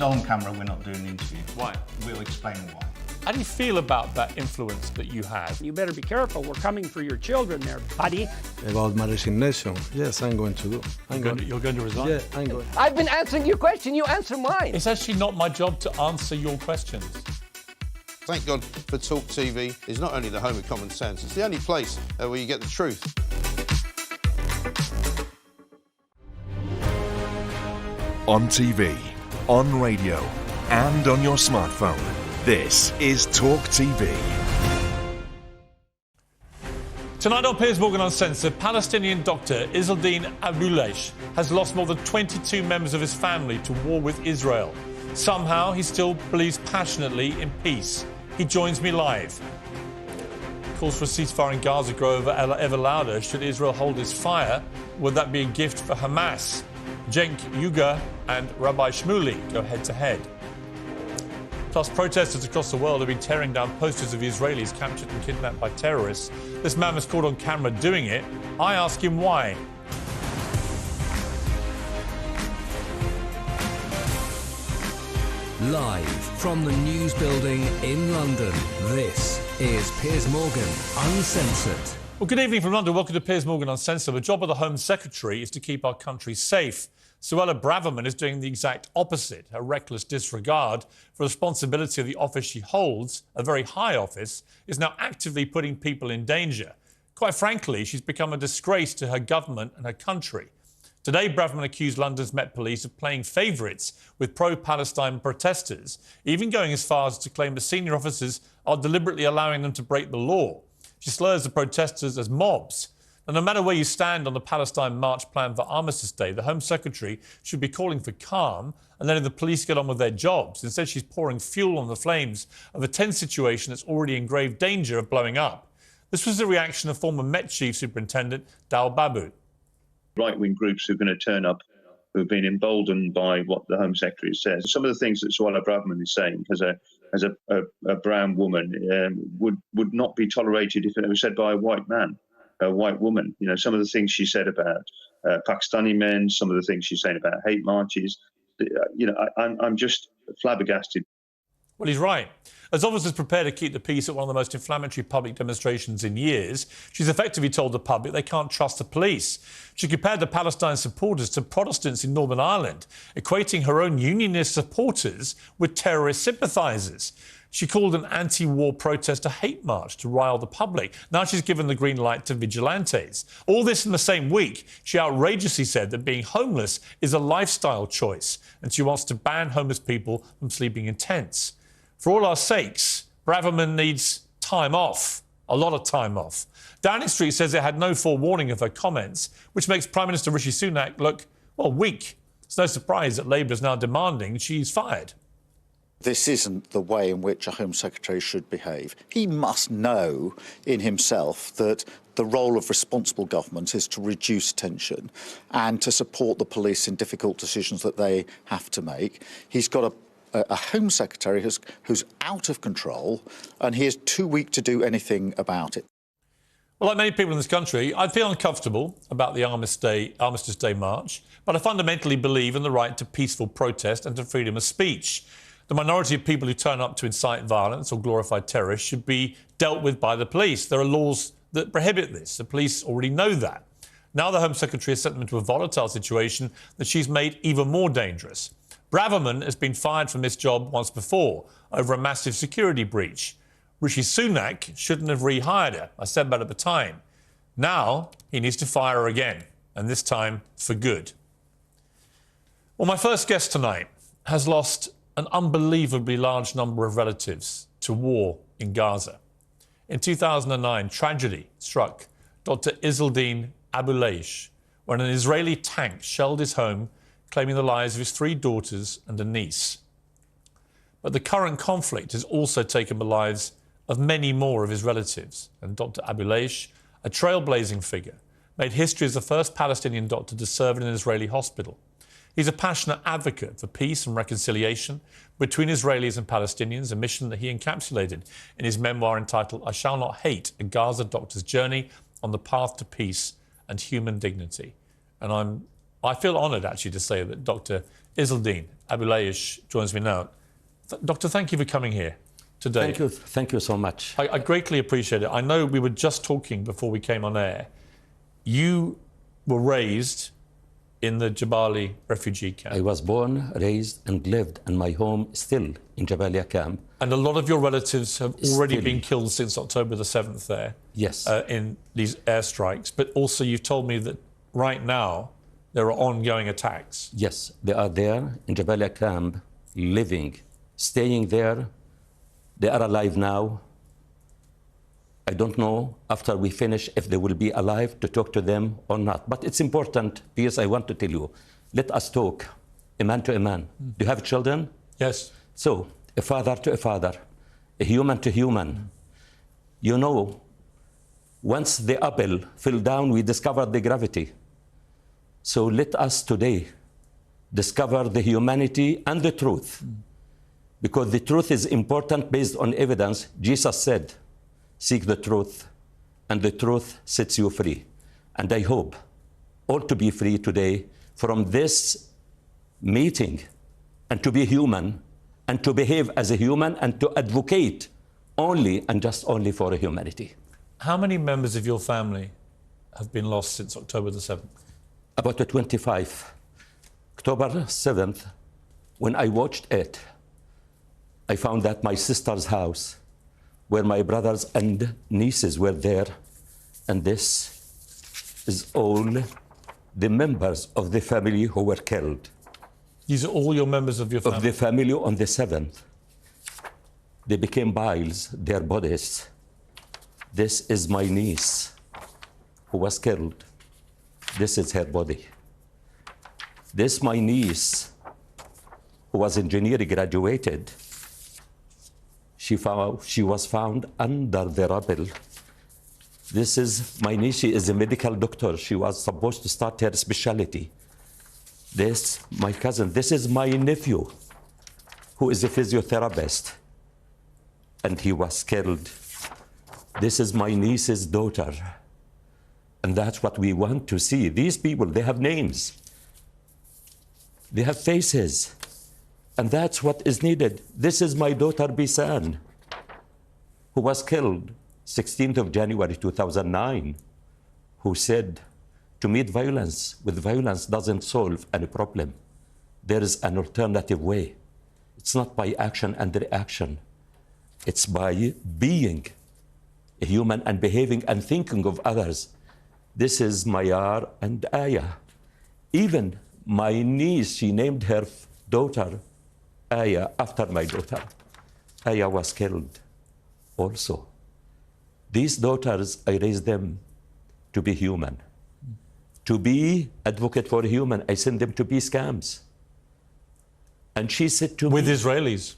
On camera, we're not doing the interview. Why? We'll explain why. How do you feel about that influence that you have? You better be careful. We're coming for your children there, buddy. About my resignation, yes, I'm going to do. You're going to resign? Yeah, I'm going. I've been answering your question. You answer mine. It's actually not my job to answer your questions. Thank God for TalkTV. It's not only the home of common sense, it's the only place where you get the truth. On TV, on radio, and on your smartphone. This is TalkTV. Tonight on Piers Morgan Uncensored, Palestinian doctor Izzeldin Abuelaish has lost more than 22 members of his family to war with Israel. Somehow, he still believes passionately in peace. He joins me live. Calls for a ceasefire in Gaza grow ever louder. Should Israel hold its fire? Would that be a gift for Hamas? Cenk Uygur and Rabbi Shmuley go head-to-head. Plus, protesters across the world have been tearing down posters of the Israelis captured and kidnapped by terrorists. This man was caught on camera doing it. I ask him why. Live from the News Building in London, this is Piers Morgan Uncensored. Well, good evening from London. Welcome to Piers Morgan Uncensored. The job of the Home Secretary is to keep our country safe. Suella Braverman is doing the exact opposite. Her reckless disregard for the responsibility of the office she holds, a very high office, is now actively putting people in danger. Quite frankly, she's become a disgrace to her government and her country. Today, Braverman accused London's Met Police of playing favourites with pro-Palestine protesters, even going as far as to claim the senior officers are deliberately allowing them to break the law. She slurs the protesters as mobs. And no matter where you stand on the Palestine march plan for Armistice Day, the Home Secretary should be calling for calm and letting the police get on with their jobs. Instead, she's pouring fuel on the flames of a tense situation that's already in grave danger of blowing up. This was the reaction of former Met Chief Superintendent Dal Babu. Right-wing groups who are going to turn up, who have been emboldened by what the Home Secretary says. Some of the things that Suella Braverman is saying as a brown woman would not be tolerated if it was said by a white man. A white woman. You know, some of the things she said about Pakistani men, some of the things she's saying about hate marches, I'm just flabbergasted. Well, he's right. As officers prepare to keep the peace at one of the most inflammatory public demonstrations in years, she's effectively told the public they can't trust the police. She compared the Palestine supporters to Protestants in Northern Ireland, equating her own unionist supporters with terrorist sympathisers. She called an anti-war protest a hate march to rile the public. Now she's given the green light to vigilantes. All this in the same week, she outrageously said that being homeless is a lifestyle choice, and she wants to ban homeless people from sleeping in tents. For all our sakes, Braverman needs time off, a lot of time off. Downing Street says it had no forewarning of her comments, which makes Prime Minister Rishi Sunak look, well, weak. It's no surprise that Labour is now demanding she's fired. This isn't the way in which a Home Secretary should behave. He must know in himself that the role of responsible government is to reduce tension and to support the police in difficult decisions that they have to make. He's got a Home Secretary who's out of control, and he is too weak to do anything about it. Well, like many people in this country, I feel uncomfortable about the Armistice Day march, but I fundamentally believe in the right to peaceful protest and to freedom of speech. The minority of people who turn up to incite violence or glorify terrorists should be dealt with by the police. There are laws that prohibit this. The police already know that. Now the Home Secretary has sent them into a volatile situation that she's made even more dangerous. Braverman has been fired from this job once before over a massive security breach. Rishi Sunak shouldn't have rehired her. I said that at the time. Now he needs to fire her again, and this time for good. Well, my first guest tonight has lost an unbelievably large number of relatives to war in Gaza. In 2009, tragedy struck Dr. Izzeldin Abuelaish when an Israeli tank shelled his home, claiming the lives of his 3 daughters and a niece. But the current conflict has also taken the lives of many more of his relatives, and Dr. Abuelaish, a trailblazing figure, made history as the first Palestinian doctor to serve in an Israeli hospital. He's a passionate advocate for peace and reconciliation between Israelis and Palestinians, a mission that he encapsulated in his memoir entitled I Shall Not Hate, A Gaza Doctor's Journey on the Path to Peace and Human Dignity. And I feel honoured, actually, to say that Dr. Izzeldin Abuelaish joins me now. Doctor, thank you for coming here today. Thank you so much. I greatly appreciate it. I know we were just talking before we came on air. You were raised in the Jabalia refugee camp. I was born, raised and lived, and my home still in Jabalia camp. And a lot of your relatives have already been killed since October the 7th there. Yes. In these airstrikes. But also you've told me that right now there are ongoing attacks. Yes, they are there in Jabalia camp, living, staying there. They are alive now. I don't know after we finish if they will be alive to talk to them or not. But it's important, Piers, I want to tell you, let us talk, a man to a man. Do you have children? Yes. So, a father to a father, a human to human. You know, once the apple fell down, we discovered the gravity. So let us today discover the humanity and the truth. Because the truth is important based on evidence. Jesus said, seek the truth, and the truth sets you free. And I hope all to be free today from this meeting, and to be human, and to behave as a human, and to advocate only and just only for humanity. How many members of your family have been lost since October the 7th? About 25. October 7th, when I watched it, I found that my sister's house, where my brothers and nieces were there, and this is all the members of the family who were killed. These are all your members of your family? Of the family on the 7th. They became piles, their bodies. This is my niece who was killed. This is her body. This my niece who was engineering, graduated. She was found under the rubble. This is my niece. She is a medical doctor. She was supposed to start her specialty. This, my cousin. This is my nephew, who is a physiotherapist, and he was killed. This is my niece's daughter. And that's what we want to see. These people, they have names. They have faces. And that's what is needed. This is my daughter, Bisan, who was killed 16th of January 2009, who said, to meet violence with violence doesn't solve any problem. There is an alternative way. It's not by action and reaction. It's by being a human and behaving and thinking of others. This is Mayar and Aya. Even my niece, she named her daughter Aya after my daughter. Aya was killed also. These daughters, I raised them to be human, to be advocate for human. I sent them to peace camps. And she said to me... With Israelis?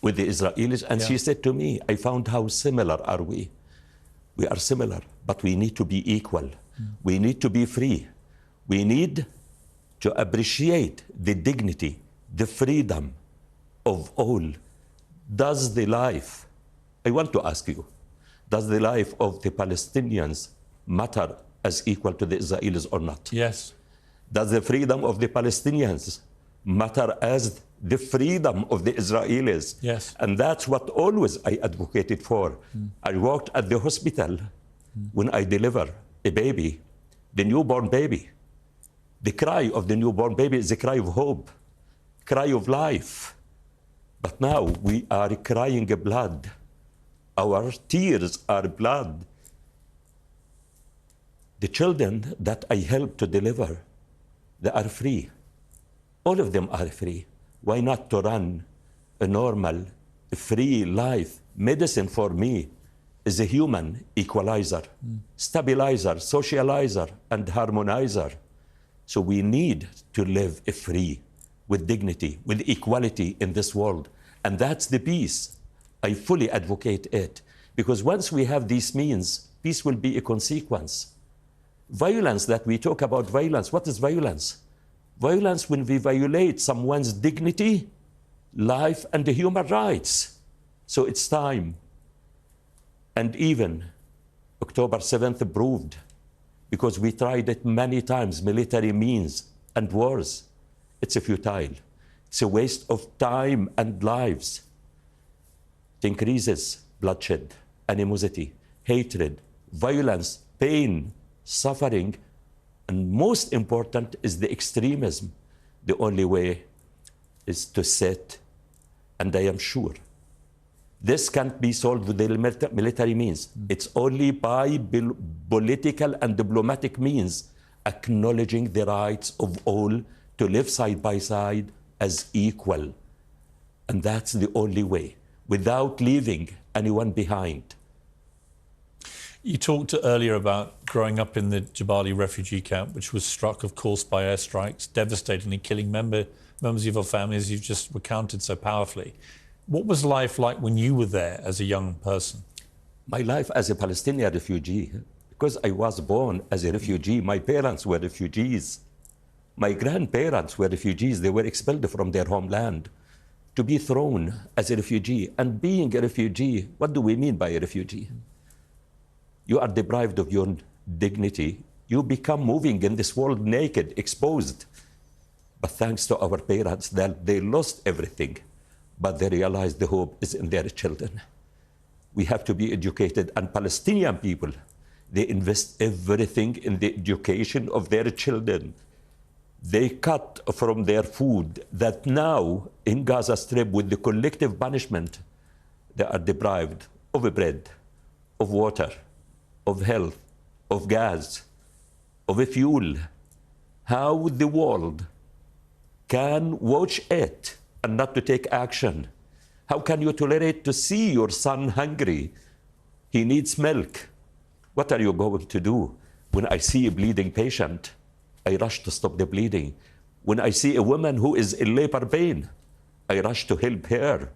With the Israelis. And she said to me, I found how similar are we. We are similar, but we need to be equal. We need to be free. We need to appreciate the dignity, the freedom of all. Does the life, I want to ask you, does the life of the Palestinians matter as equal to the Israelis or not? Yes. Does the freedom of the Palestinians matter as the freedom of the Israelis? Yes. And that's what always I advocated for. I worked at the hospital when I deliver a baby, the newborn baby. The cry of the newborn baby is a cry of hope, cry of life. But now we are crying blood. Our tears are blood. The children that I helped to deliver, they are free. All of them are free. Why not to run a normal, free life? Medicine for me is a human equalizer, stabilizer, socializer, and harmonizer. So we need to live free, with dignity, with equality in this world. And that's the peace. I fully advocate it. Because once we have these means, peace will be a consequence. Violence that we talk about, violence, what is violence? Violence when we violate someone's dignity, life, and the human rights. So it's time. And even October 7th proved, because we tried it many times, military means and wars, it's futile. It's a waste of time and lives. It increases bloodshed, animosity, hatred, violence, pain, suffering, and most important is the extremism. The only way is to sit, and I am sure this can't be solved with the military means. It's only by political and diplomatic means, acknowledging the rights of all to live side by side as equal. And that's the only way, without leaving anyone behind. You talked earlier about growing up in the Jabali refugee camp, which was struck, of course, by airstrikes, devastatingly killing members of your family, as you've just recounted so powerfully. What was life like when you were there as a young person? My life as a Palestinian refugee, because I was born as a refugee, my parents were refugees. My grandparents were refugees. They were expelled from their homeland to be thrown as a refugee. And being a refugee, what do we mean by a refugee? You are deprived of your dignity. You become moving in this world naked, exposed. But thanks to our parents, that they lost everything, but they realized the hope is in their children. We have to be educated, and Palestinian people, they invest everything in the education of their children. They cut from their food that now in Gaza Strip, with the collective punishment, they are deprived of bread, of water, of health, of gas, of a fuel. How the world can watch it and not to take action? How can you tolerate to see your son hungry? He needs milk. What are you going to do? When I see a bleeding patient, I rush to stop the bleeding. When I see a woman who is in labor pain, I rush to help her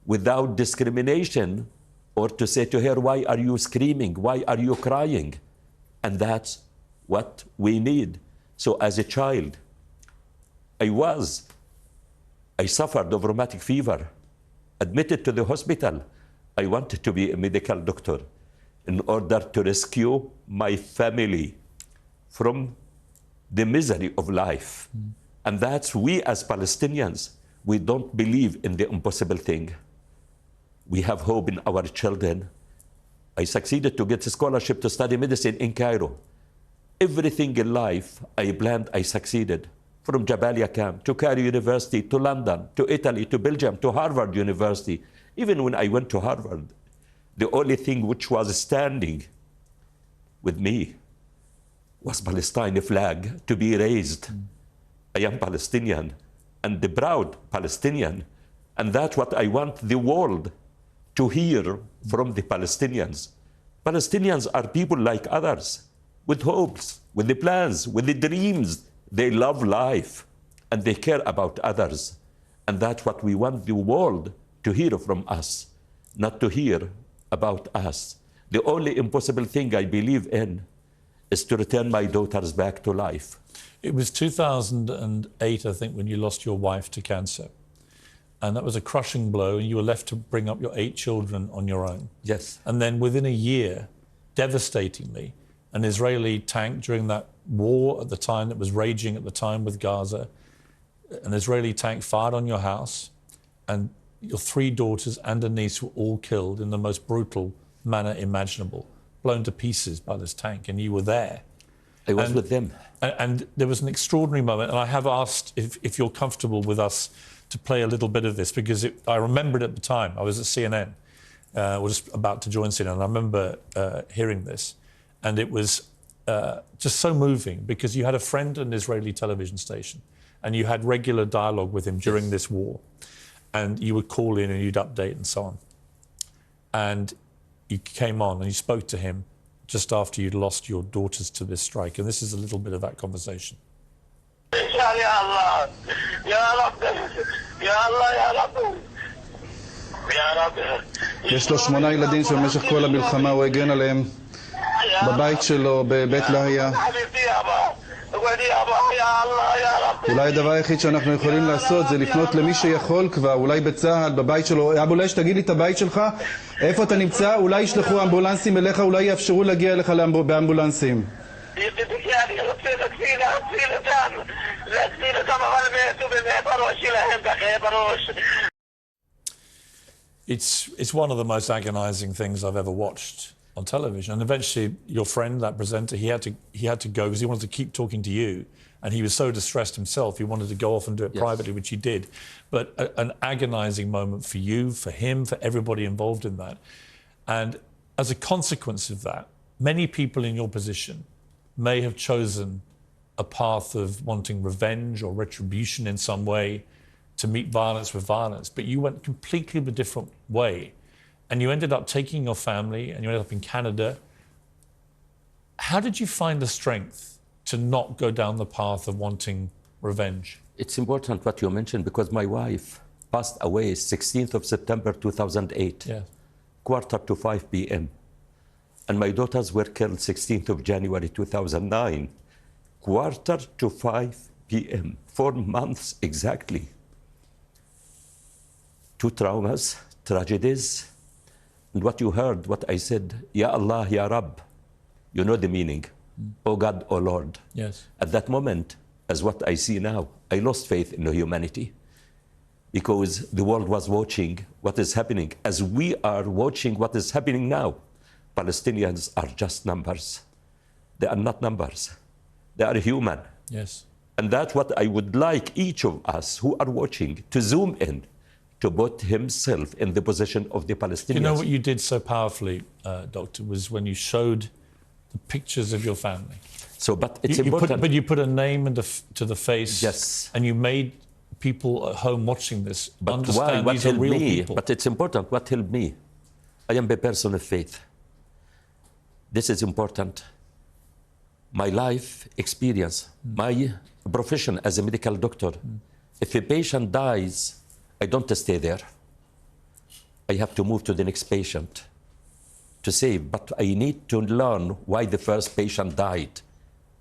without discrimination or to say to her, why are you screaming? Why are you crying? And that's what we need. So as a child, I suffered of rheumatic fever, admitted to the hospital. I wanted to be a medical doctor in order to rescue my family from the misery of life. And that's we as Palestinians, we don't believe in the impossible thing. We have hope in our children. I succeeded to get a scholarship to study medicine in Cairo. Everything in life I planned, I succeeded. From Jabalia camp to Cairo University, to London, to Italy, to Belgium, to Harvard University. Even when I went to Harvard, the only thing which was standing with me was Palestine flag to be raised. I am Palestinian and the proud Palestinian. And that's what I want the world to hear from the Palestinians. Palestinians are people like others, with hopes, with the plans, with the dreams. They love life and they care about others. And that's what we want the world to hear from us, not to hear about us. The only impossible thing I believe in is to return my daughters back to life. It was 2008, I think, when you lost your wife to cancer. And that was a crushing blow, and you were left to bring up your 8 children on your own. Yes. And then within a year, devastatingly, an Israeli tank during that war at the time that was raging at the time with Gaza, an Israeli tank fired on your house, and your 3 daughters and a niece were all killed in the most brutal manner imaginable, blown to pieces by this tank, and you were there. I was with them. And there was an extraordinary moment, and I have asked if you're comfortable with us to play a little bit of this, because I remember it at the time. I was at CNN, was just about to join CNN, and I remember hearing this, and it was just so moving, because you had a friend at an Israeli television station, and you had regular dialogue with him during this war, and you would call in and you'd update and so on. And you came on and you spoke to him just after you'd lost your daughters to this strike, and this is a little bit of that conversation. יש לו 8 ילדים שבמשך כל המלחמה הוא הגן עליהם בבית שלו, בבית להיה. אולי הדבר היחיד שאנחנו יכולים לעשות זה לפנות למי שיכול כבר, אולי בצה"ל, בבית שלו. אבולאיש, תגיד לי את הבית שלך, איפה אתה נמצא? אולי ישלחו אמבולנסים אליך, אולי יאפשרו להגיע אליך באמבולנסים. ידידתי, אני רוצה להציל אותם, אבל מתו במאב הראש שלהם, בכאב הראש. It's one of the most agonizing things I've ever watched on television. And eventually, your friend, that presenter, he had to go because he wanted to keep talking to you, and he was so distressed himself. He wanted to go off and do it privately, which he did. But an agonizing moment for you, for him, for everybody involved in that. And as a consequence of that, many people in your position may have chosen a path of wanting revenge or retribution in some way, to meet violence with violence, but you went completely a different way. And you ended up taking your family and you ended up in Canada. How did you find the strength to not go down the path of wanting revenge? It's important what you mentioned because my wife passed away 16th of September 2008, 4:45 p.m. And my daughters were killed 16th of January 2009, 4:45 p.m., 4 months exactly. 2 traumas, tragedies, and what you heard, what I said, Ya Allah, Ya Rab, you know the meaning. Oh God, oh Lord. Yes. At that moment, as what I see now, I lost faith in humanity because the world was watching what is happening as we are watching what is happening now. Palestinians are just numbers. They are not numbers. They are human. Yes. And that's what I would like each of us who are watching to zoom in, to put himself in the position of the Palestinians. You know what you did so powerfully, Doctor, was when you showed the pictures of your family. So, but it's important. But you put a name to the face. Yes. And you made people at home watching this understand what these are helped real me, people. but it's important, what helped me. I am a person of faith. This is important. My life experience, my profession as a medical doctor. If a patient dies, I don't stay there. I have to move to the next patient to save, but I need to learn why the first patient died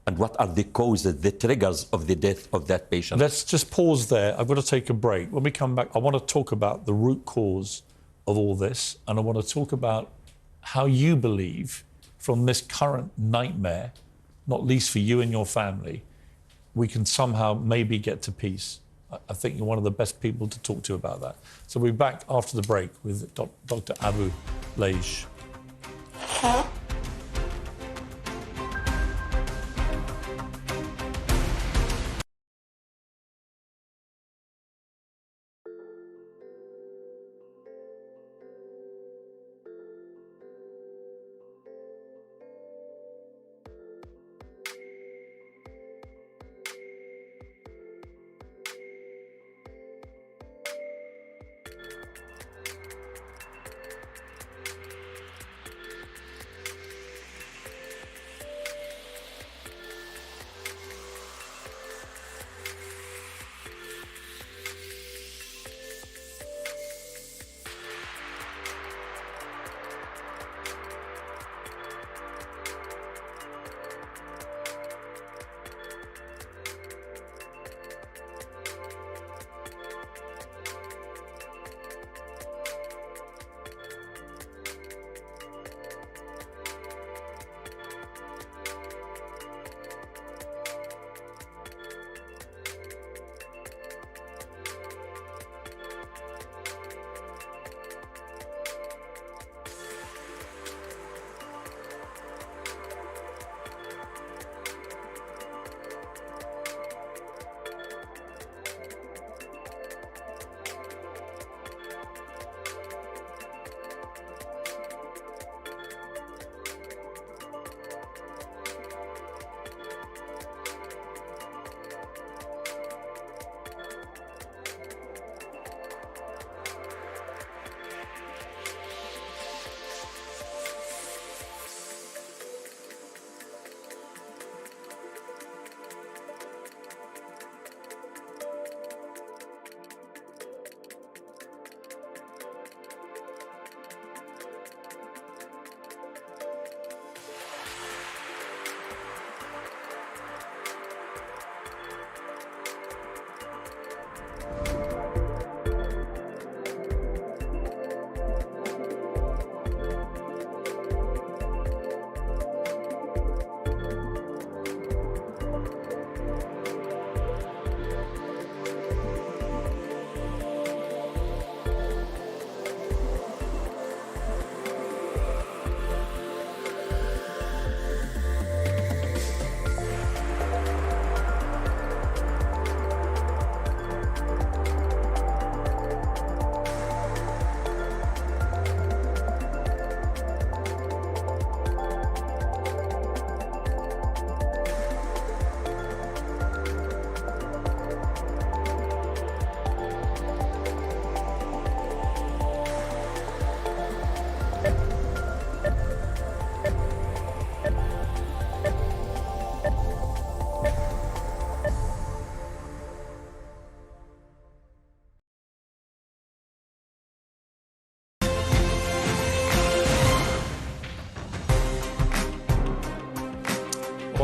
and what are the causes, the triggers of the death of that patient. Let's just pause there. I've got to take a break. When we come back, I want to talk about the root cause of all this, and I want to talk about how you believe from this current nightmare, not least for you and your family, we can somehow maybe get to peace. I think you're one of the best people to talk to about that. So we'll be back after the break with Dr. Abuelaish.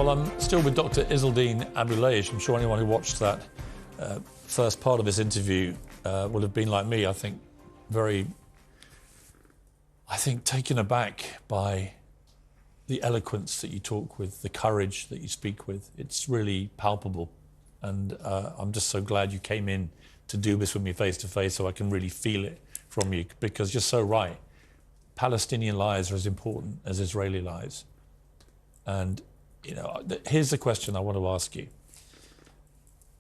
Well, I'm still with Dr. Izzeldin Abuelaish. I'm sure anyone who watched that first part of this interview will have been like me, I think, taken aback by the eloquence that you talk with, the courage that you speak with. It's really palpable. And I'm just so glad you came in to do this with me face to face so I can really feel it from you, because you're so right. Palestinian lives are as important as Israeli lives. And, you know, here's the question I want to ask you.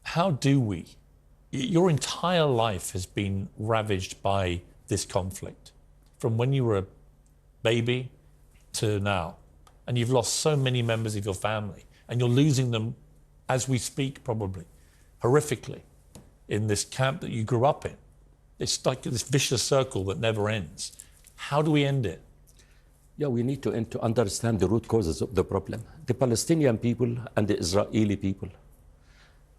How do we? Your entire life has been ravaged by this conflict, from when you were a baby to now. And you've lost so many members of your family, and you're losing them as we speak, probably, horrifically, in this camp that you grew up in. It's like this vicious circle that never ends. How do we end it? Yeah, we need to understand the root causes of the problem. The Palestinian people and the Israeli people.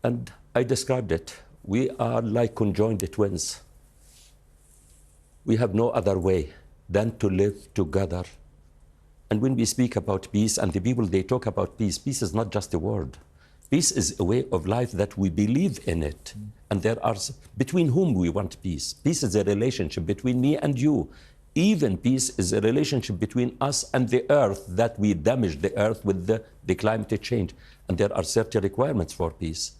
And I described it. We are like conjoined twins. We have no other way than to live together. And when we speak about peace, and the people, they talk about peace, peace is not just a word. Peace is a way of life that we believe in it. And there are, between whom we want peace. Peace is a relationship between me and you. Even peace is a relationship between us and the earth, that we damage the earth with the climate change. And there are certain requirements for peace.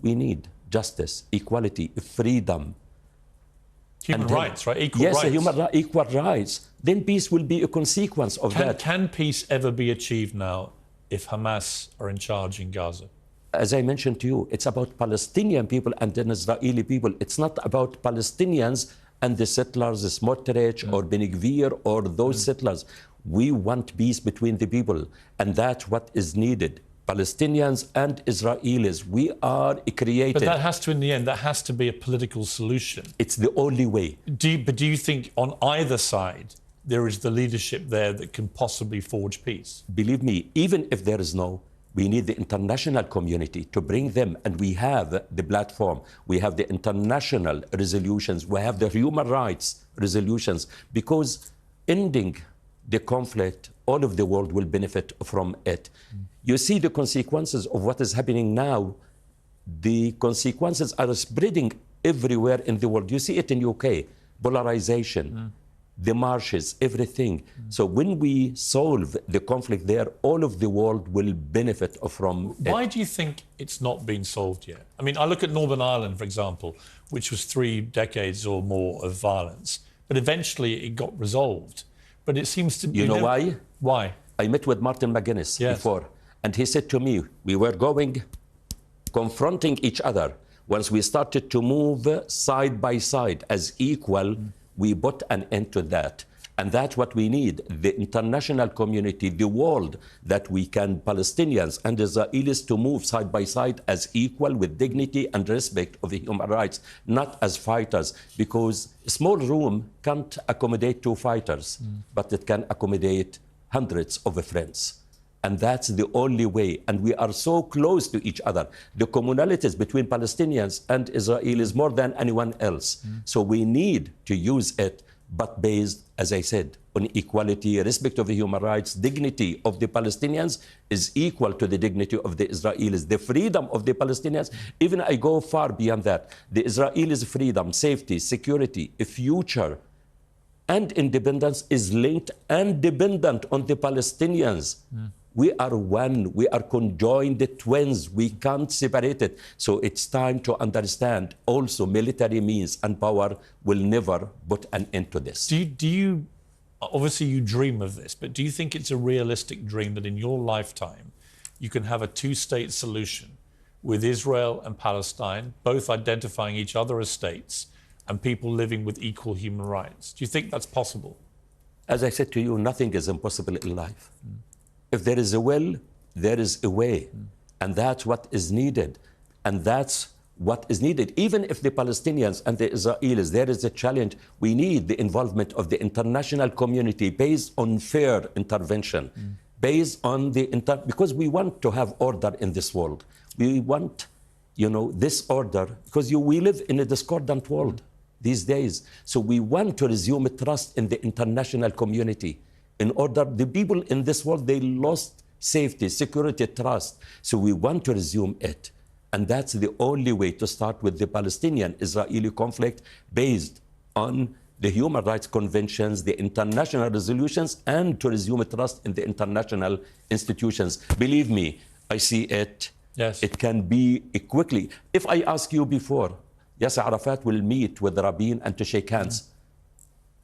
We need justice, equality, freedom. Human rights, right? Equal rights. Yes, equal rights. Then peace will be a consequence of that. Can peace ever be achieved now if Hamas are in charge in Gaza? As I mentioned to you, it's about Palestinian people and then Israeli people. It's not about Palestinians and the settlers, Smotrich or Ben Gvir or those settlers. We want peace between the people, and that's what is needed. Palestinians and Israelis, we are created. But that has to, in the end, that has to be a political solution. It's the only way. But do you think on either side there is the leadership there that can possibly forge peace? Believe me, even if there is no, we need the international community to bring them, and we have the platform, we have the international resolutions, we have the human rights resolutions, because ending the conflict, all of the world will benefit from it. You see the consequences of what is happening now. The consequences are spreading everywhere in the world. You see it in UK, polarization, the marshes, everything. So when we solve the conflict there, all of the world will benefit from it. Why do you think it's not been solved yet? I mean, I look at Northern Ireland, for example, which was 3 decades or more of violence, but eventually it got resolved. But it seems to be... You know why? Why? I met with Martin McGuinness before, and he said to me, we were confronting each other. Once we started to move side by side as equal, we put an end to that. And that's what we need, the international community, the world, that we can, Palestinians and Israelis, to move side by side as equal with dignity and respect of the human rights, not as fighters, because a small room can't accommodate 2 fighters, but it can accommodate hundreds of friends. And that's the only way. And we are so close to each other. The commonalities between Palestinians and Israelis more than anyone else. So we need to use it, but based, as I said, on equality, respect of the human rights. Dignity of the Palestinians is equal to the dignity of the Israelis. The freedom of the Palestinians, even I go far beyond that. The Israelis' freedom, safety, security, a future, and independence is linked and dependent on the Palestinians. We are one, we are conjoined twins, we can't separate it. So it's time to understand also military means and power will never put an end to this. Do you, obviously you dream of this, but do you think it's a realistic dream that in your lifetime you can have a 2-state solution with Israel and Palestine, both identifying each other as states, and people living with equal human rights? Do you think that's possible? As I said to you, nothing is impossible in life. If there is a will, there is a way. And that's what is needed. And that's what is needed. Even if the Palestinians and the Israelis, there is a challenge, we need the involvement of the international community based on fair intervention, based on the, because we want to have order in this world. We want, you know, this order, because we live in a discordant world these days. So we want to resume trust in the international community. In order, the people in this world, they lost safety, security, trust. So we want to resume it. And that's the only way to start with the Palestinian-Israeli conflict based on the human rights conventions, the international resolutions, and to resume trust in the international institutions. Believe me, I see it. Yes. It can be quickly. If I ask you before, Yasser Arafat will meet with Rabin and to shake hands.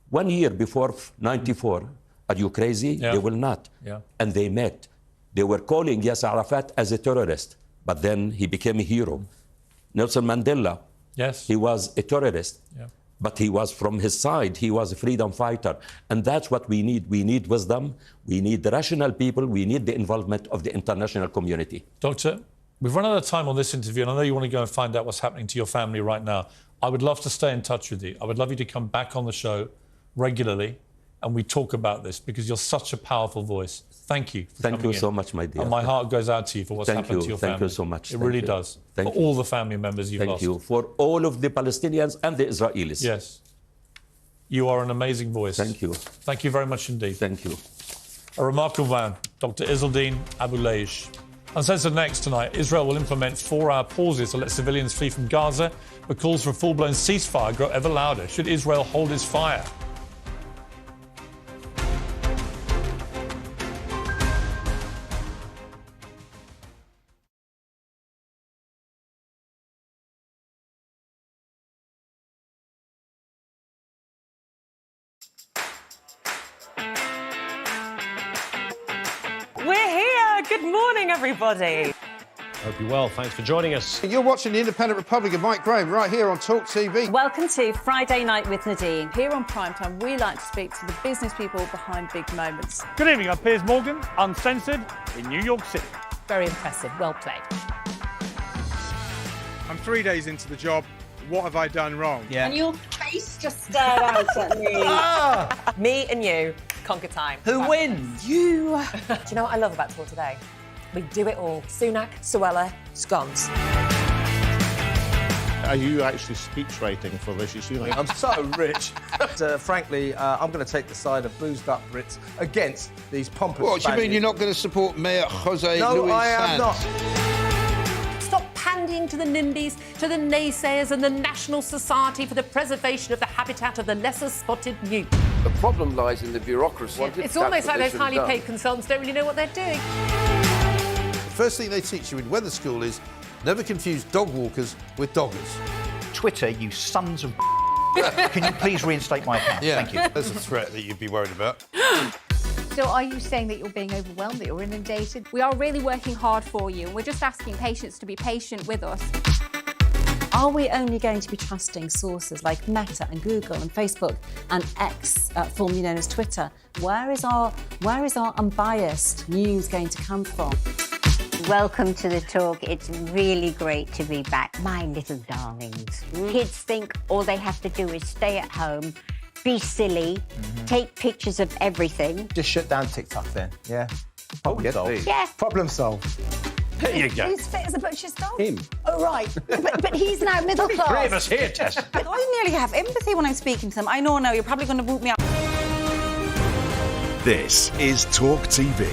1 year before 94, are you crazy? Yeah. They will not. Yeah. And they met. They were calling Yasser Arafat as a terrorist, but then he became a hero. Nelson Mandela, yes, he was a terrorist. Yeah. But he was from his side, he was a freedom fighter. And that's what we need. We need wisdom, we need the rational people, we need the involvement of the international community. Doctor, we've run out of time on this interview, and I know you want to go and find out what's happening to your family right now. I would love to stay in touch with you. I would love you to come back on the show regularly and we talk about this because you're such a powerful voice. Thank you. Thank you so much, my dear. And my heart goes out to you for what's happened to your family. Thank you so much. It really does. For all the family members you've lost. Thank you. For all of the Palestinians and the Israelis. Yes. You are an amazing voice. Thank you. Thank you very much indeed. Thank you. A remarkable man, Dr. Izzeldin Abuelaish. Uncensored next tonight, Israel will implement 4-hour pauses to let civilians flee from Gaza, but calls for a full-blown ceasefire grow ever louder. Should Israel hold its fire? We're here. Good morning, everybody. Hope you're well. Thanks for joining us. You're watching the Independent Republic of Mike Graham right here on TalkTV. Welcome to Friday Night with Nadine. Here on Primetime, we like to speak to the business people behind big moments. Good evening, I'm Piers Morgan, Uncensored in New York City. Very impressive. Well played. I'm 3 days into the job. What have I done wrong? Yeah. And your face just stared out at me. Me and you conquer time. Who wins? You. Do you know what I love about Talk Today? We do it all. Sunak, Suella, scones. Are you actually speech rating for Rishi Sunak? I'm so rich. Frankly, I'm going to take the side of boozed up Brits against these pompous What, do you mean Spaniards. you're not going to support Mayor Jose No, Luis I am Sanz? not. Stop pandying to the NIMBYs, to the naysayers and the National Society for the Preservation of the Habitat of the Lesser Spotted Newt. The problem lies in the bureaucracy. It's almost like those highly paid consultants don't really know what they're doing. The first thing they teach you in weather school is never confuse dog walkers with doggers. Twitter, you sons of Can you please reinstate my account? Yeah, Thank you. There's a threat that you'd be worried about. So are you saying that you're being overwhelmed, that you're inundated? We are really working hard for you. We're just asking patients to be patient with us. Are we only going to be trusting sources like Meta and Google and Facebook and X, formerly known as Twitter? Where is our unbiased news going to come from? Welcome to the talk. It's really great to be back. My little darlings. Kids think all they have to do is stay at home, be silly, take pictures of everything. Just shut down TikTok then, yeah? Problem solved. Yeah. Problem solved. There you go. Who's fit as a butcher's dog? Him. Oh, right. but he's now middle class. Three of us here, Tess. I nearly have empathy when I'm speaking to them. I know, you're probably going to boot me up. This is Talk TV.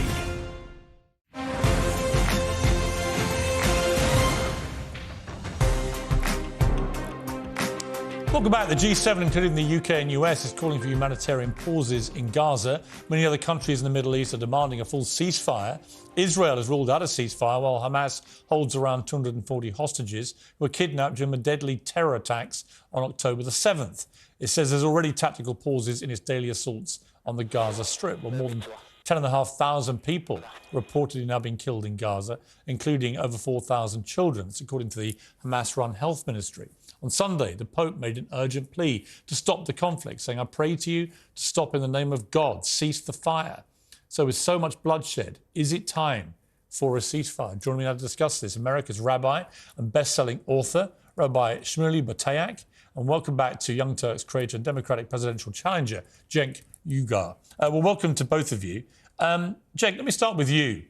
Welcome back. The G7, including the UK and US, is calling for humanitarian pauses in Gaza. Many other countries in the Middle East are demanding a full ceasefire. Israel has ruled out a ceasefire, while Hamas holds around 240 hostages who were kidnapped during the deadly terror attacks on October the 7th. It says there's already tactical pauses in its daily assaults on the Gaza Strip, where more than 10,500 people reportedly now being killed in Gaza, including over 4,000 children, according to the Hamas-run health ministry. On Sunday, the Pope made an urgent plea to stop the conflict, saying, "I pray to you to stop in the name of God, cease the fire." So with so much bloodshed, is it time for a ceasefire? Joining me now to discuss this, America's rabbi and best-selling author, Rabbi Shmuley, and welcome back to Young Turks creator and Democratic presidential challenger, Cenk Uygur. Well, welcome to both of you. Cenk, let me start with you.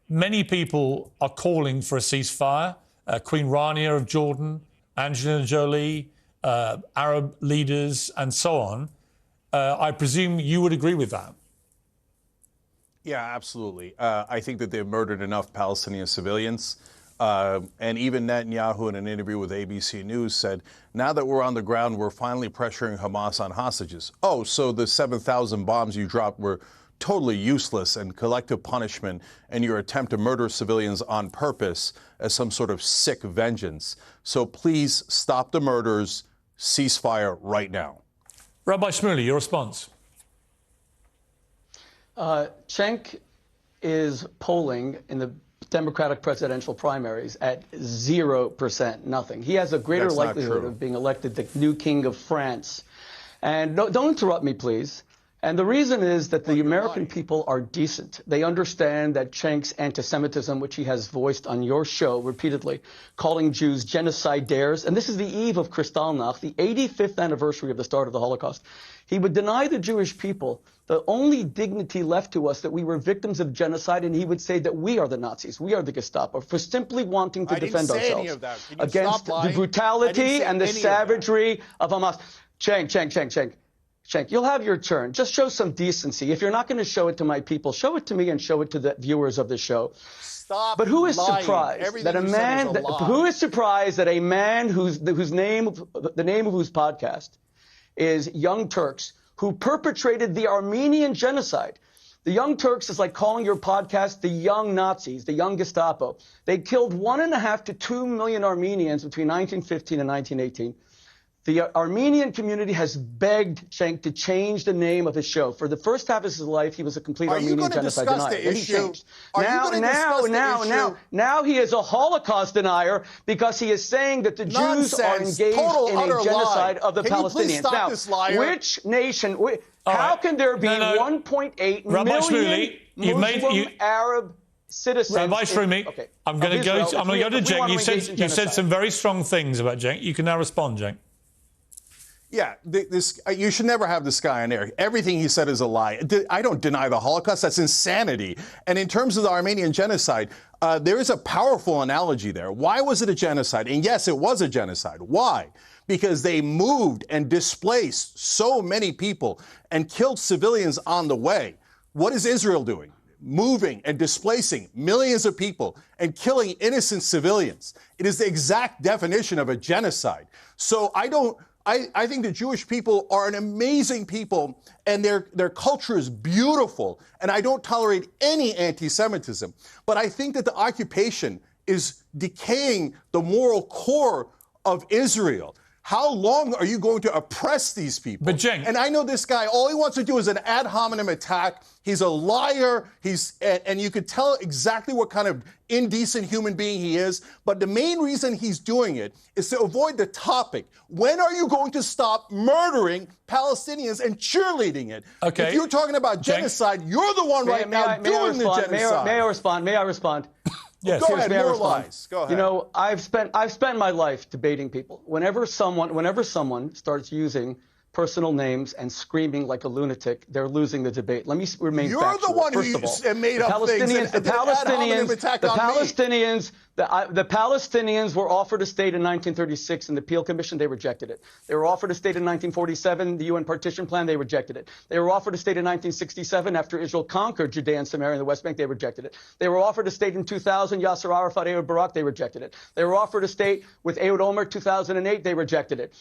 Many people are calling for a ceasefire. Queen Rania of Jordan, Angelina Jolie, Arab leaders, and so on. I presume you would agree with that. Yeah, absolutely. I think that they've murdered enough Palestinian civilians. And even Netanyahu, in an interview with ABC News, said, now that we're on the ground, we're finally pressuring Hamas on hostages. Oh, so the 7,000 bombs you dropped were totally useless and collective punishment, and your attempt to murder civilians on purpose as some sort of sick vengeance. So please stop the murders, ceasefire right now. Rabbi Shmuley, your response. Cenk is polling in the Democratic presidential primaries at 0%, nothing. He has a greater likelihood of being elected the new king of France. And don't interrupt me, please. And the reason is that the American people are decent. They understand that Cenk's anti-Semitism, which he has voiced on your show repeatedly, calling Jews genocidaires, and this is the eve of Kristallnacht, the 85th anniversary of the start of the Holocaust. He would deny the Jewish people the only dignity left to us, that we were victims of genocide, and he would say that we are the Nazis, we are the Gestapo, for simply wanting to defend ourselves against the brutality and the savagery of Hamas. Cenk, you'll have your turn. Just show some decency. If you're not going to show it to my people, show it to me and show it to the viewers of the show. Stop. But who is lying. surprised Everything that a you said man? is a lie. Who is surprised that a man the name of whose podcast is Young Turks, who perpetrated the Armenian genocide? The Young Turks is like calling your podcast the Young Nazis, the Young Gestapo. They killed 1.5 to 2 million Armenians between 1915 and 1918. The Armenian community has begged Cenk to change the name of his show. For the first half of his life, he was a complete Armenian genocide denier. Then he changed. Now he is a Holocaust denier because he is saying that the Jews are engaged in a genocide of the Palestinians. Now, which nation? How can there be 1.8 million Arab citizens? Rabbi Shmuley, I'm going to go to Cenk. You said some very strong things about Cenk. You can now respond, Cenk. Yeah, you should never have this guy on air. Everything he said is a lie. I don't deny the Holocaust. That's insanity. And in terms of the Armenian genocide, there is a powerful analogy there. Why was it a genocide? And yes, it was a genocide. Why? Because they moved and displaced so many people and killed civilians on the way. What is Israel doing? Moving and displacing millions of people and killing innocent civilians. It is the exact definition of a genocide. So I think the Jewish people are an amazing people, and their culture is beautiful, and I don't tolerate any anti-Semitism. But I think that the occupation is decaying the moral core of Israel. How long are you going to oppress these people? But Cenk, and I know this guy, all he wants to do is an ad hominem attack. He's a liar. And you could tell exactly what kind of indecent human being he is. But the main reason he's doing it is to avoid the topic. When are you going to stop murdering Palestinians and cheerleading it? Okay. If you're talking about genocide, you're the one right now doing the genocide. May I respond? Yes. Go ahead, more lies. Go ahead. You know, I've spent my life debating people. Whenever someone starts using personal names and screaming like a lunatic, they're losing the debate. Let me remain factual. You're the one who made up things. The Palestinians were offered a state in 1936 in the Peel Commission. They rejected it. They were offered a state in 1947, the UN Partition Plan. They rejected it. They were offered a state in 1967 after Israel conquered Judea and Samaria and the West Bank. They rejected it. They were offered a state in 2000, Yasser Arafat, Ehud Barak. They rejected it. They were offered a state with Ehud Olmert 2008. They rejected it.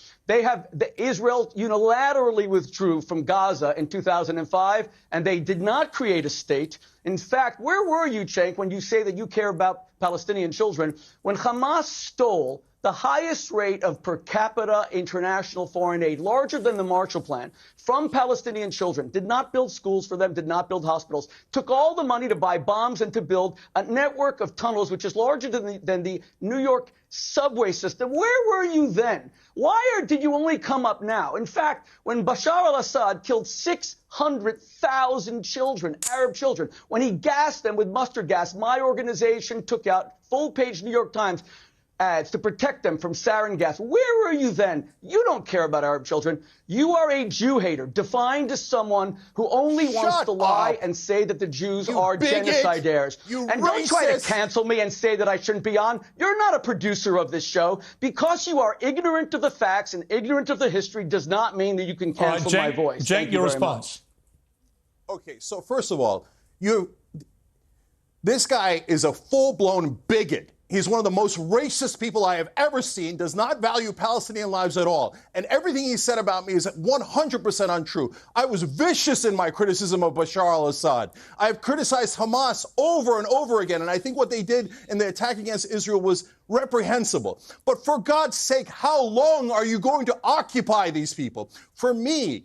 Israel unilaterally withdrew from Gaza in 2005, and they did not create a state. In fact, where were you, Cenk, when you say that you care about Palestinian children, when Hamas stole the highest rate of per capita international foreign aid, larger than the Marshall Plan, from Palestinian children, did not build schools for them, did not build hospitals, took all the money to buy bombs and to build a network of tunnels, which is larger than the New York subway system. Where were you then? Why did you only come up now? In fact, when Bashar al-Assad killed 600,000 children, Arab children, when he gassed them with mustard gas, my organization took out full-page New York Times ads to protect them from sarin gas. Where were you then? You don't care about Arab children. You are a Jew hater, defined as someone who only wants to lie and say that the Jews are genocidaires. And don't try to cancel me and say that I shouldn't be on. You're not a producer of this show. Because you are ignorant of the facts and ignorant of the history does not mean that you can cancel my voice. Cenk, your response. Okay, so first of all, This guy is a full-blown bigot. He's one of the most racist people I have ever seen, does not value Palestinian lives at all. And everything he said about me is 100% untrue. I was vicious in my criticism of Bashar al-Assad. I have criticized Hamas over and over again, and I think what they did in the attack against Israel was reprehensible. But for God's sake, how long are you going to occupy these people? For me,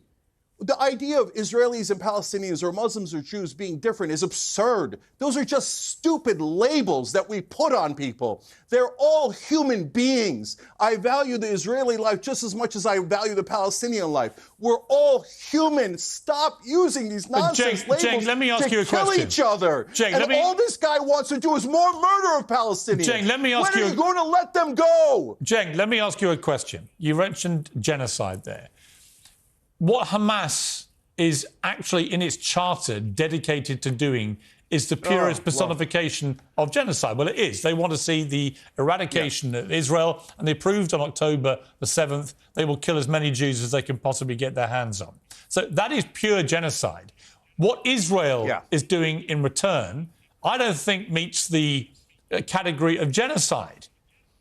the idea of Israelis and Palestinians or Muslims or Jews being different is absurd. Those are just stupid labels that we put on people. They're all human beings. I value the Israeli life just as much as I value the Palestinian life. We're all human. Stop using these nonsense labels Cenk, let me ask you a kill question. each other. Cenk, and all this guy wants to do is more murder of Palestinians. Cenk, let me ask when are you going to let them go? Cenk, let me ask you a question. You mentioned genocide there. What Hamas is actually in its charter dedicated to doing is the purest personification of genocide. Well, it is. They want to see the eradication of Israel, and they proved on October the 7th they will kill as many Jews as they can possibly get their hands on. So that is pure genocide. What Israel is doing in return, I don't think meets the category of genocide.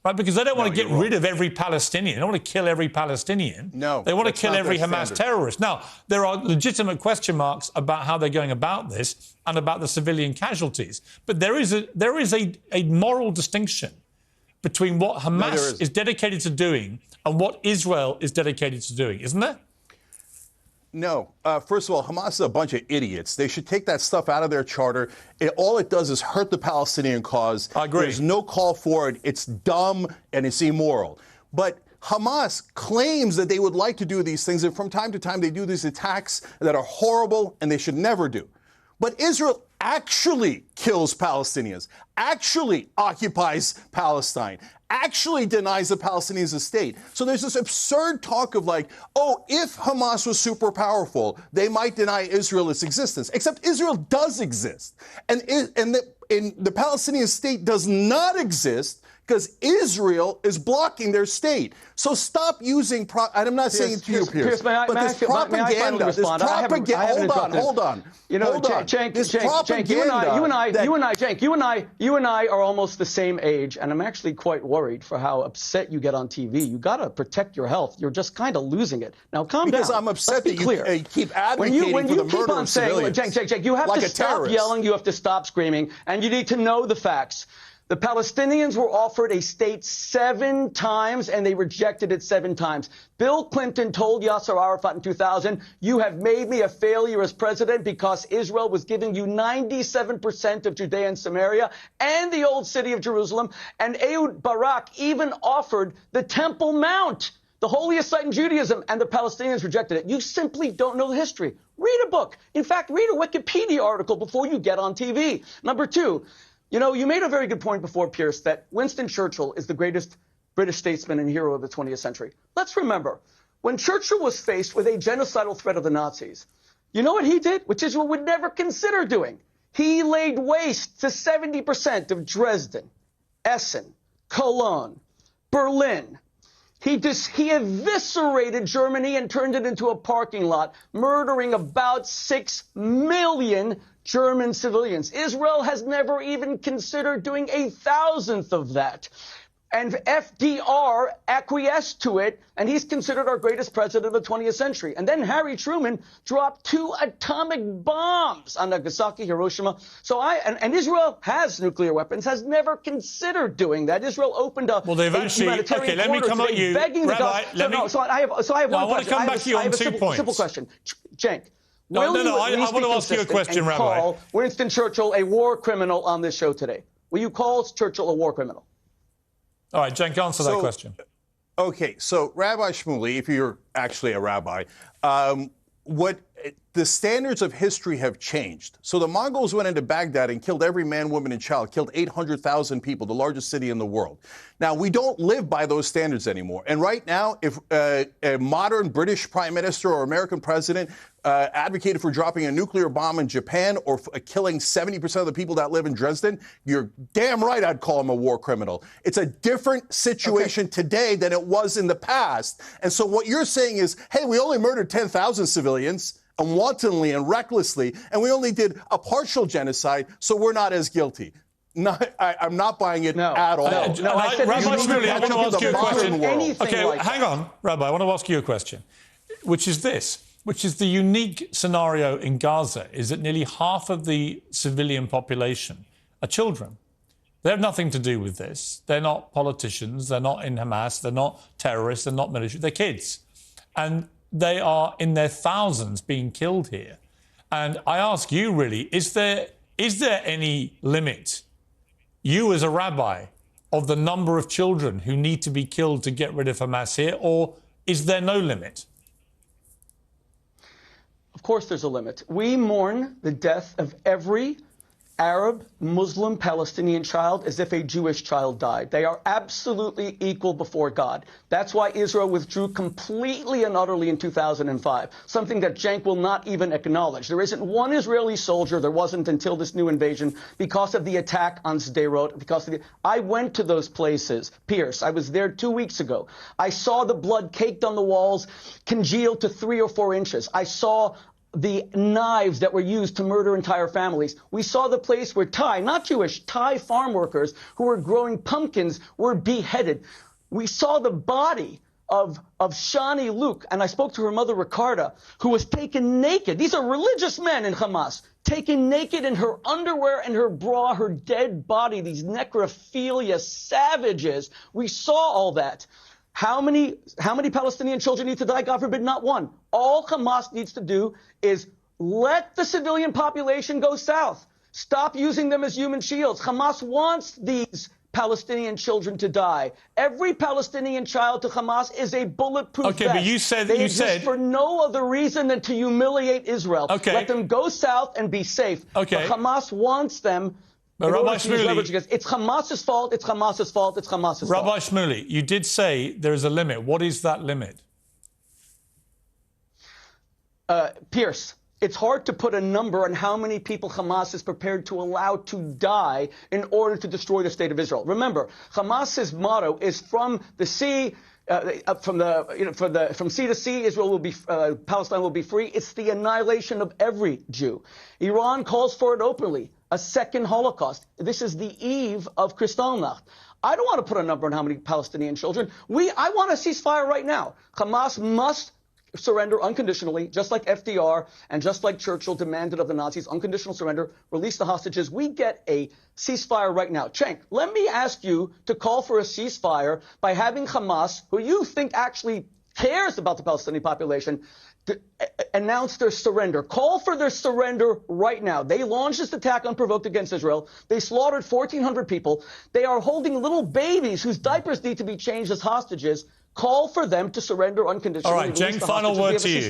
Right, because they don't want to get rid of every Palestinian. They don't want to kill every Palestinian. No, they want to kill every Hamas terrorist. Now, there are legitimate question marks about how they're going about this and about the civilian casualties. But there is a moral distinction between what Hamas is dedicated to doing and what Israel is dedicated to doing, isn't there? No. First of all, Hamas is a bunch of idiots. They should take that stuff out of their charter. All it does is hurt the Palestinian cause. I agree. There's no call for it. It's dumb and it's immoral. But Hamas claims that they would like to do these things, and from time to time they do these attacks that are horrible and they should never do. But Israel actually kills Palestinians, actually occupies Palestine, actually denies the Palestinians a state. So there's this absurd talk of like, oh, if Hamas was super powerful, they might deny Israel its existence. Except Israel does exist. And the Palestinian state does not exist because Israel is blocking their state. So stop using, and I'm not saying it to you, Piers, but this propaganda, hold on. You know, Cenk, you and I are almost the same age, and I'm actually quite worried for how upset you get on TV. You got to protect your health. You're just kind of losing it. Now, calm down. Because I'm upset that you keep advocating when for you the keep murder on of saying, civilians. Cenk, you have like to a stop terrorist. yelling. You have to stop screaming, and you need to know the facts. The Palestinians were offered a state 7 times, and they rejected it 7 times. Bill Clinton told Yasser Arafat in 2000, you have made me a failure as president because Israel was giving you 97% of Judea and Samaria and the old city of Jerusalem. And Ehud Barak even offered the Temple Mount, the holiest site in Judaism, and the Palestinians rejected it. You simply don't know the history. Read a book. In fact, read a Wikipedia article before you get on TV. Number 2, you know, you made a very good point before, Piers, that Winston Churchill is the greatest British statesman and hero of the 20th century. Let's remember, when Churchill was faced with a genocidal threat of the Nazis, you know what he did, which Israel would never consider doing? He laid waste to 70% of Dresden, Essen, Cologne, Berlin. He eviscerated Germany and turned it into a parking lot, murdering about 6 million German civilians. Israel has never even considered doing 1,000th of that. And FDR acquiesced to it, and he's considered our greatest president of the 20th century. And then Harry Truman dropped 2 atomic bombs on Nagasaki, Hiroshima. So and Israel has nuclear weapons, has never considered doing that. Israel opened up humanitarian okay, let me come at you, begging Rabbi, the government. So I have one question. I want to come back to you on 2 points. Simple question, Cenk. I want to ask you a question, Rabbi. Call Winston Churchill a war criminal on this show today. Will you call Churchill a war criminal? All right, Cenk, answer that question. Okay, so Rabbi Shmuley, if you're actually a rabbi, the standards of history have changed. So the Mongols went into Baghdad and killed every man, woman, and child, killed 800,000 people, the largest city in the world. Now, we don't live by those standards anymore. And right now, if a modern British prime minister or American president advocated for dropping a nuclear bomb in Japan or killing 70% of the people that live in Dresden, you're damn right I'd call him a war criminal. It's a different situation today than it was in the past. And so what you're saying is, hey, we only murdered 10,000 civilians, and wantonly and recklessly, and we only did a partial genocide, so we're not as guilty. I'm not buying it at all. Rabbi Shmuley, I want to ask you a question. Okay, hang on, Rabbi, I want to ask you a question, which is this, which is the unique scenario in Gaza, is that nearly half of the civilian population are children. They have nothing to do with this. They're not politicians. They're not in Hamas. They're not terrorists. They're not military. They're kids. And they are in their thousands being killed here. And I ask you, really, is there any limit, you as a rabbi, of the number of children who need to be killed to get rid of Hamas here? Or is there no limit? Of course there's a limit. We mourn the death of every Arab, Muslim, Palestinian child as if a Jewish child died. They are absolutely equal before God. That's why Israel withdrew completely and utterly in 2005, something that Cenk will not even acknowledge. There isn't one Israeli soldier, there wasn't until this new invasion, because of the attack on Sderot. I went to those places. Piers, I was there 2 weeks ago. I saw the blood caked on the walls, congealed to 3 or 4 inches. I saw the knives that were used to murder entire families. We saw the place where Thai, not Jewish, Thai farm workers who were growing pumpkins were beheaded. We saw the body of Shani Luke, and I spoke to her mother, Ricarda, who was taken naked. These are religious men in Hamas, taken naked in her underwear and her bra, her dead body, these necrophilia savages. We saw all that. How many Palestinian children need to die? God forbid, not one. All Hamas needs to do is let the civilian population go south. Stop using them as human shields. Hamas wants these Palestinian children to die. Every Palestinian child to Hamas is a bulletproof vest. But you said they exist for no other reason than to humiliate Israel. Okay. Let them go south and be safe. Okay. But Hamas wants them. But Rabbi Shmuley, it's Hamas's fault, it's Hamas's fault, it's Hamas's fault. Rabbi Shmuley, you did say there is a limit. What is that limit? Piers, it's hard to put a number on how many people Hamas is prepared to allow to die in order to destroy the state of Israel. Remember, Hamas's motto is from the sea, from sea to sea, Israel will be, Palestine will be free. It's the annihilation of every Jew. Iran calls for it openly. A second Holocaust. This is the eve of Kristallnacht. I don't want to put a number on how many Palestinian children. I want a ceasefire right now. Hamas must surrender unconditionally, just like FDR and just like Churchill demanded of the Nazis, unconditional surrender, release the hostages. We get a ceasefire right now. Cenk, let me ask you to call for a ceasefire by having Hamas, who you think actually cares about the Palestinian population, to announce their surrender. Call for their surrender right now. They launched this attack unprovoked against Israel. They slaughtered 1,400 people. They are holding little babies whose diapers need to be changed as hostages. Call for them to surrender unconditionally. All right, Cenk, final word to you.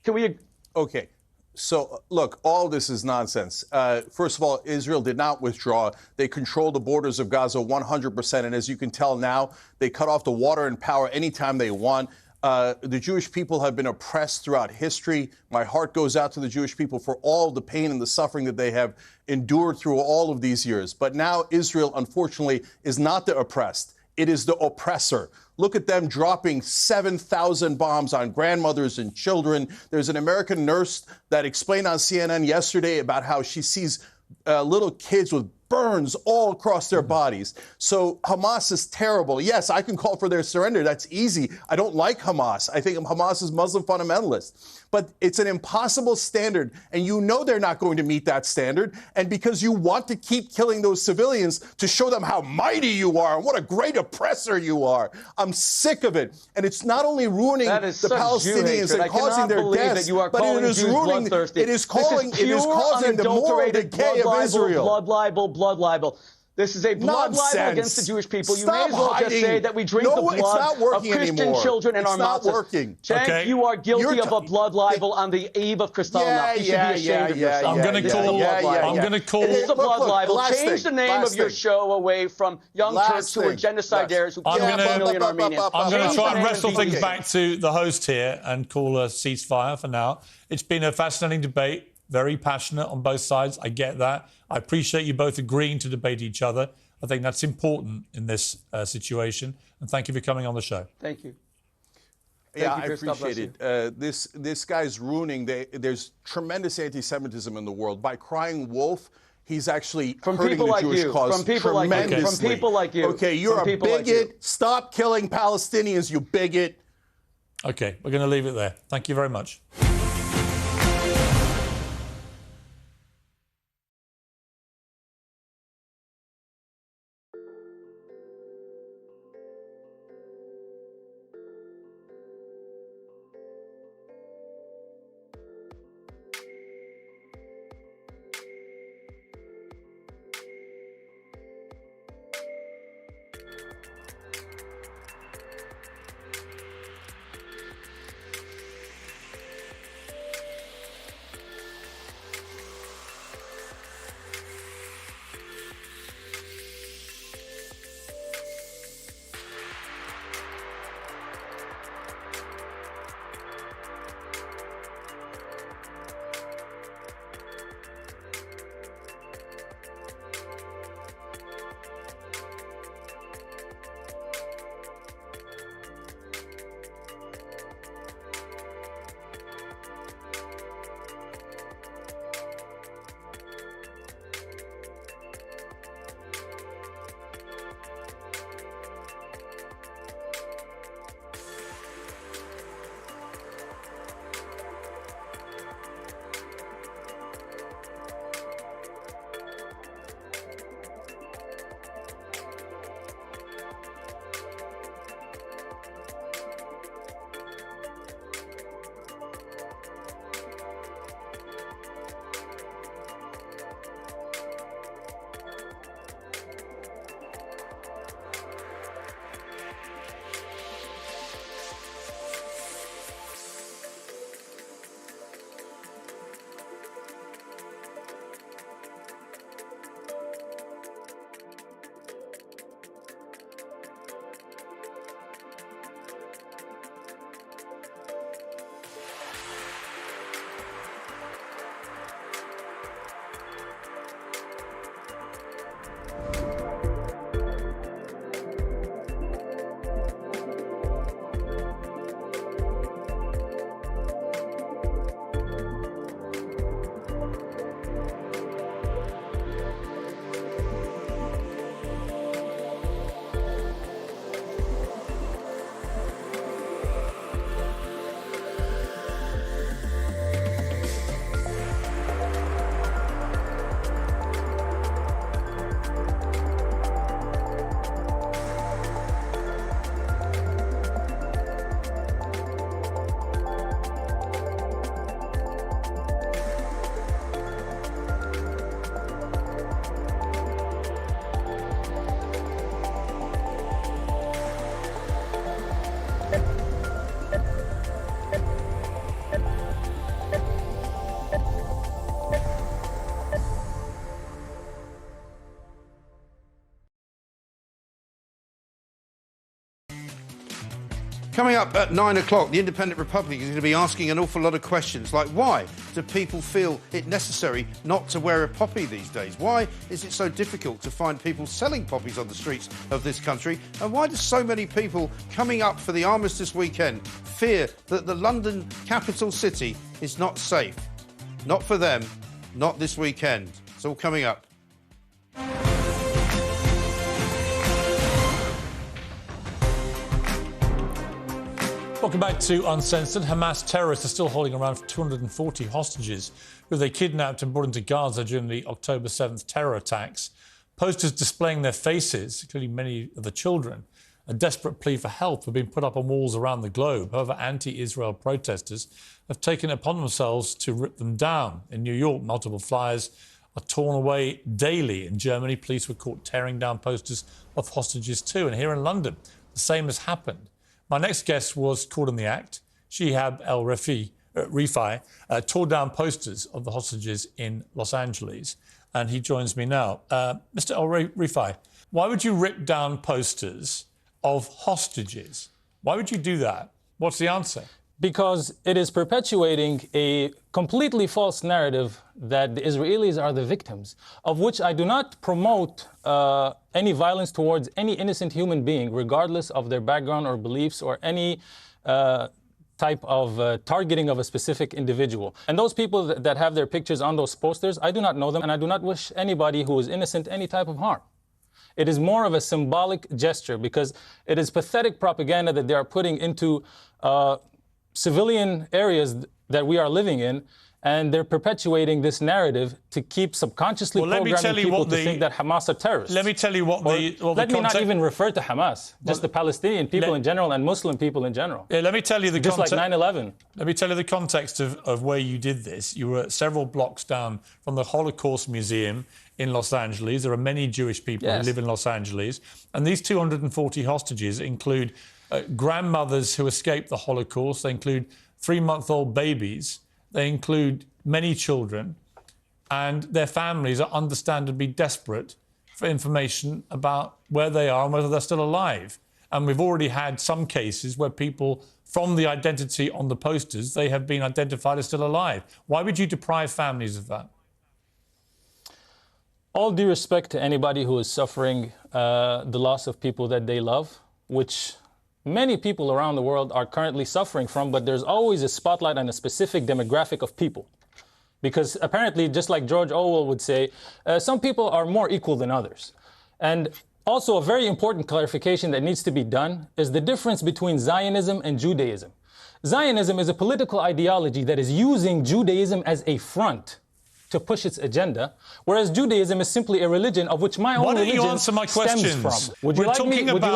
Can we... Okay. So, look, all this is nonsense. First of all, Israel did not withdraw. They control the borders of Gaza 100%. And as you can tell now, they cut off the water and power anytime they want. The Jewish people have been oppressed throughout history. My heart goes out to the Jewish people for all the pain and the suffering that they have endured through all of these years. But now Israel, unfortunately, is not the oppressed. It is the oppressor. Look at them dropping 7,000 bombs on grandmothers and children. There's an American nurse that explained on CNN yesterday about how she sees little kids with burns all across their bodies. So Hamas is terrible. Yes, I can call for their surrender. That's easy. I don't like Hamas. I think Hamas is Muslim fundamentalist. But it's an impossible standard, and you know they're not going to meet that standard. And because you want to keep killing those civilians to show them how mighty you are and what a great oppressor you are, I'm sick of it. And it's not only ruining the Palestinians and causing their deaths, but it is ruining. It is causing the moral decay of Israel. Blood libel. This is a blood libel against the Jewish people. You may as well just say that we drink the blood of Christian children in our mouths. Cenk, you are guilty of a blood libel on the eve of Kristallnacht. You should be ashamed of yourself. I'm going to call. It is a blood libel. Change the name of your show away from young Turks who are genocidaires who killed 1 million Armenians. I'm going to try and wrestle things back to the host here and call a ceasefire for now. It's been a fascinating debate. Very passionate on both sides. I get that. I appreciate you both agreeing to debate each other. I think that's important in this situation. And thank you for coming on the show. Thank you. Yeah, Thank you, I Piers. God bless appreciate it. This guy's ruining. There's tremendous anti-Semitism in the world. By crying wolf, he's actually hurting people the like Jewish you. cause From people like you. tremendously. From people like you. Okay, you're From a people like bigot. you. Stop killing Palestinians, you bigot. OK, we're going to leave it there. Thank you very much. Coming up at 9 o'clock, the Independent Republic is going to be asking an awful lot of questions, like why do people feel it necessary not to wear a poppy these days? Why is it so difficult to find people selling poppies on the streets of this country? And why do so many people coming up for the armistice weekend fear that the London capital city is not safe? Not for them, not this weekend. It's all coming up. Welcome back to Uncensored. Hamas terrorists are still holding around 240 hostages who they kidnapped and brought into Gaza during the October 7th terror attacks. Posters displaying their faces, including many of the children, a desperate plea for help, have been put up on walls around the globe. However, anti-Israel protesters have taken it upon themselves to rip them down. In New York, multiple flyers are torn away daily. In Germany, police were caught tearing down posters of hostages too. And here in London, the same has happened. My next guest was caught in the act. Shehab El-Refai tore down posters of the hostages in Los Angeles, and he joins me now. Mr. El-Refai, why would you rip down posters of hostages? Why would you do that? What's the answer? Because it is perpetuating a completely false narrative that the Israelis are the victims, of which I do not promote any violence towards any innocent human being, regardless of their background or beliefs or any type of targeting of a specific individual. And those people that have their pictures on those posters, I do not know them, and I do not wish anybody who is innocent any type of harm. It is more of a symbolic gesture because it is pathetic propaganda that they are putting into civilian areas that we are living in, and they're perpetuating this narrative to keep subconsciously programming people to think that Hamas are terrorists. Let me tell you what let me not even refer to Hamas, just the Palestinian people in general and Muslim people in general. Yeah, let me tell you the just like 9/11. Let me tell you the context of where you did this. You were several blocks down from the Holocaust Museum in Los Angeles. There are many Jewish people who live in Los Angeles, and these 240 hostages include grandmothers who escaped the Holocaust. They include 3-month-old babies. They include many children, and their families are understandably desperate for information about where they are and whether they're still alive. And we've already had some cases where people, from the identity on the posters, they have been identified as still alive. Why would you deprive families of that? All due respect to anybody who is suffering the loss of people that they love, which many people around the world are currently suffering from, but there's always a spotlight on a specific demographic of people. Because apparently, just like George Orwell would say, some people are more equal than others. And also a very important clarification that needs to be done is the difference between Zionism and Judaism. Zionism is a political ideology that is using Judaism as a front to push its agenda, whereas Judaism is simply a religion of which my own religion Why don't you answer my questions? Stems from. Would you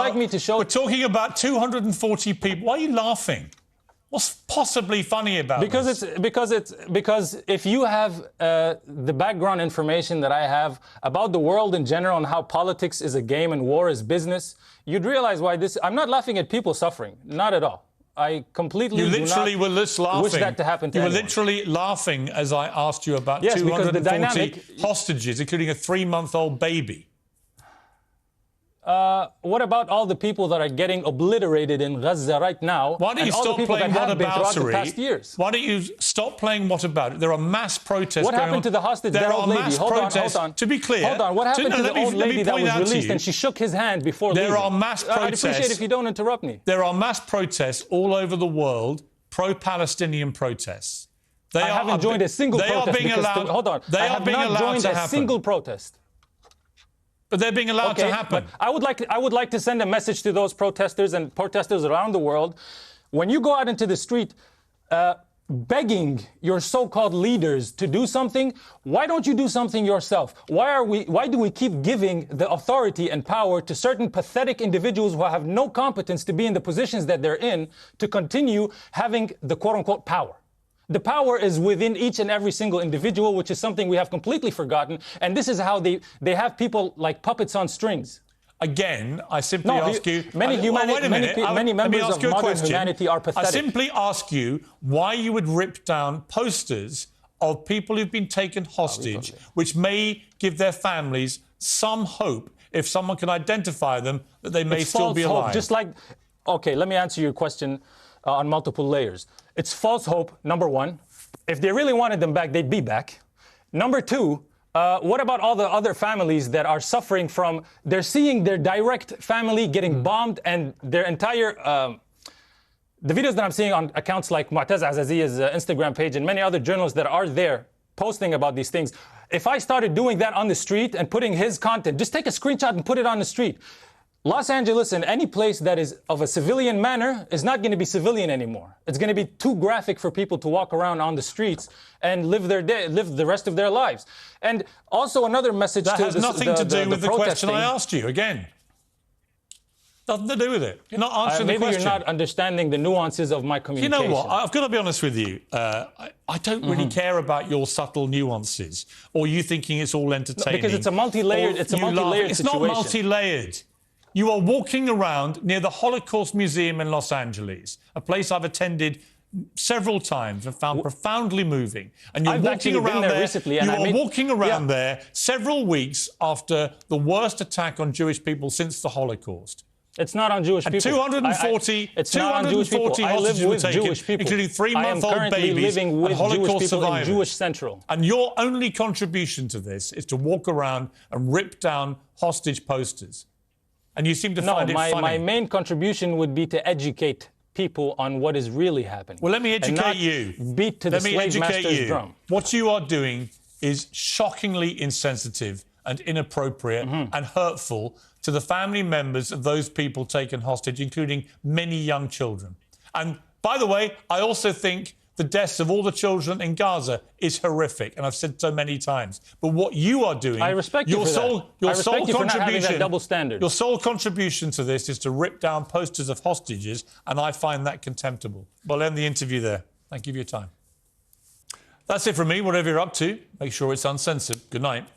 like me to show? We're talking about 240 people. Why are you laughing? What's possibly funny about this? Because if you have the background information that I have about the world in general and how politics is a game and war is business, you'd realize why this. I'm not laughing at people suffering, not at all. I completely were just laughing. Wish that to happen to You anyone. were literally laughing as I asked you about 240 hostages, including a 3-month-old baby. What about all the people that are getting obliterated in Gaza right now? Why don't you stop playing whataboutery? Why don't you stop playing whataboutery? There are mass protests What going happened on. to the hostage, There that are old lady? mass Hold protests. on. To be clear, Hold on. What happened to the old lady that was released and she shook his hand before leaving? There are mass protests. I'd appreciate if you don't interrupt me. There are mass protests all over the world, pro-Palestinian protests. I haven't joined a single protest. They are being allowed. Hold on. They are being allowed to happen. I have not joined a single protest. But they're being allowed to happen. I would like to send a message to those protesters and protesters around the world. When you go out into the street begging your so-called leaders to do something, why don't you do something yourself? Why do we keep giving the authority and power to certain pathetic individuals who have no competence to be in the positions that they're in to continue having the quote-unquote power? The power is within each and every single individual, which is something we have completely forgotten. And this is how they have people like puppets on strings. Again, I simply ask you... Many members of modern humanity are pathetic. I simply ask you why you would rip down posters of people who've been taken hostage, which may give their families some hope, if someone can identify them, that they may still be alive. Hope, just like... OK, let me answer your question on multiple layers. It's false hope, number one. If they really wanted them back, they'd be back. Number two, what about all the other families that are suffering from... They're seeing their direct family getting bombed and their entire... the videos that I'm seeing on accounts like Mu'taz Azazia's Instagram page and many other journalists that are there posting about these things. If I started doing that on the street and putting his content, just take a screenshot and put it on the street. Los Angeles and any place that is of a civilian manner is not going to be civilian anymore. It's going to be too graphic for people to walk around on the streets and live the rest of their lives. And also another message that has nothing to do with the question I asked you again. Nothing to do with it. You're not answering the question. Maybe you're not understanding the nuances of my communication. You know what? I've got to be honest with you. I don't really care about your subtle nuances or you thinking it's all entertaining. No, because it's a multi-layered situation. It's not multi-layered. You are walking around near the Holocaust Museum in Los Angeles, a place I've attended several times and found profoundly moving. And you're walking around there recently, and you are walking around there several weeks after the worst attack on Jewish people since the Holocaust. It's not on Jewish people. 240 hostages were taken, including 3-month-old babies and Holocaust survivors. In Jewish Central. And your only contribution to this is to walk around and rip down hostage posters. And you seem to find it funny. My main contribution would be to educate people on what is really happening. Well, let me and educate not you. Beat to the slave master's drum. What you are doing is shockingly insensitive and inappropriate and hurtful to the family members of those people taken hostage, including many young children. And by the way, I also think the deaths of all the children in Gaza is horrific, and I've said so many times. But what you are doing, I respect you for that. I respect you for not having that double standard. Your sole contribution to this is to rip down posters of hostages, and I find that contemptible. We'll end the interview there. Thank you for your time. That's it from me. Whatever you're up to, make sure it's uncensored. Good night.